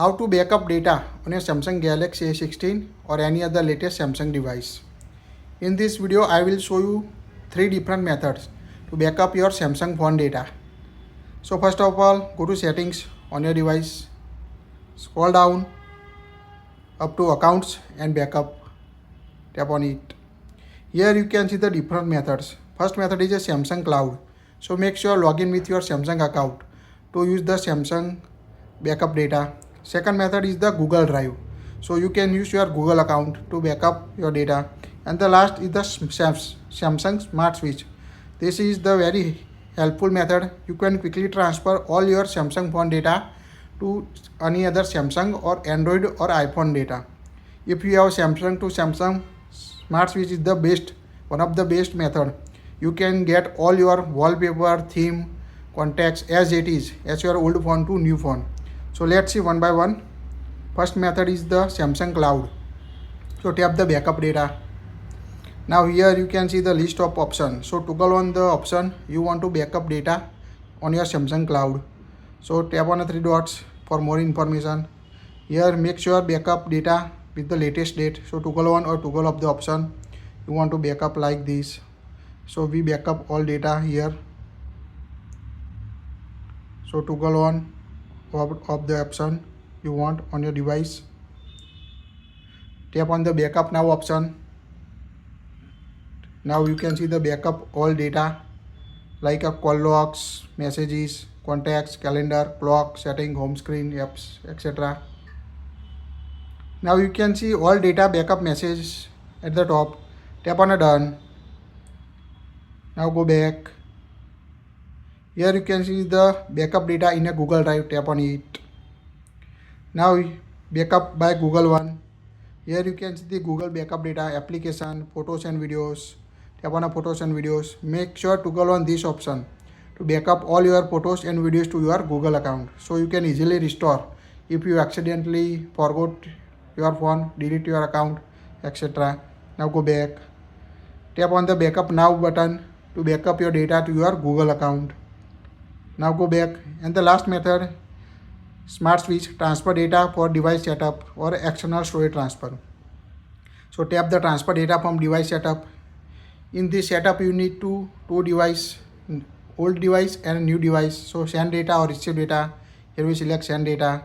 How to backup data on your Samsung Galaxy A16 or any other latest Samsung device. In this video, I will show you 3 different methods to backup your Samsung phone data. So first of all, go to settings on your device, scroll down up to accounts and backup, tap on it. Here you can see the different methods. First method is a Samsung Cloud. So make sure log in with your Samsung account to use the Samsung backup data. Second method is the Google Drive. So you can use your Google account to backup your data. And the last is the Samsung Smart Switch. This is the very helpful method. You can quickly transfer all your Samsung phone data to any other Samsung or Android or iPhone data. If you have Samsung to Samsung, Smart Switch is the best, one of the best method. You can get all your wallpaper, theme, contacts as it is, as your old phone to new phone. So let's see one by one. First method is the Samsung Cloud. So tap the backup data. Now here you can see the list of options. So toggle on the option you want to backup data on your Samsung Cloud. So tap on the 3 dots for more information. Here make sure backup data with the latest date. So toggle on or toggle off the option you want to backup like this. So we backup all data here. So toggle on of the option you want on your device. Tap on the backup now option. Now you can see the backup all data like a call logs, messages, contacts, calendar, clock, setting, home screen, apps, etc. Now you can see all data backup messages at the top. Tap on a done. Now go back. Here you can see the backup data in a Google Drive. Tap on it. Now backup by Google One. Here you can see the Google backup data, application, photos and videos. Tap on photos and videos. Make sure to toggle on this option to backup all your photos and videos to your Google account. So you can easily restore if you accidentally forgot your phone, delete your account, etc. Now go back. Tap on the backup now button to backup your data to your Google account. Now go back. And the last method, Smart Switch, transfer data for device setup or external storage transfer. So tap the transfer data from device setup. In this setup you need two device, old device and new device. So send data or receive data. Here we select send data.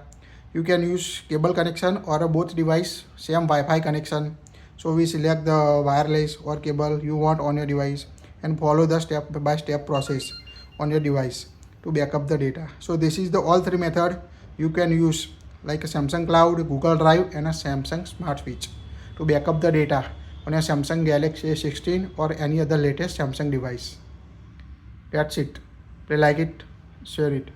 You can use cable connection or both device same Wi-Fi connection. So we select the wireless or cable you want on your device and follow the step by step process on your device to backup the data. So this is the all 3 method you can use like a Samsung Cloud, Google Drive and a Samsung Smart Switch to backup the data on a Samsung Galaxy A16 or any other latest Samsung device. That's it. Please like it, share it.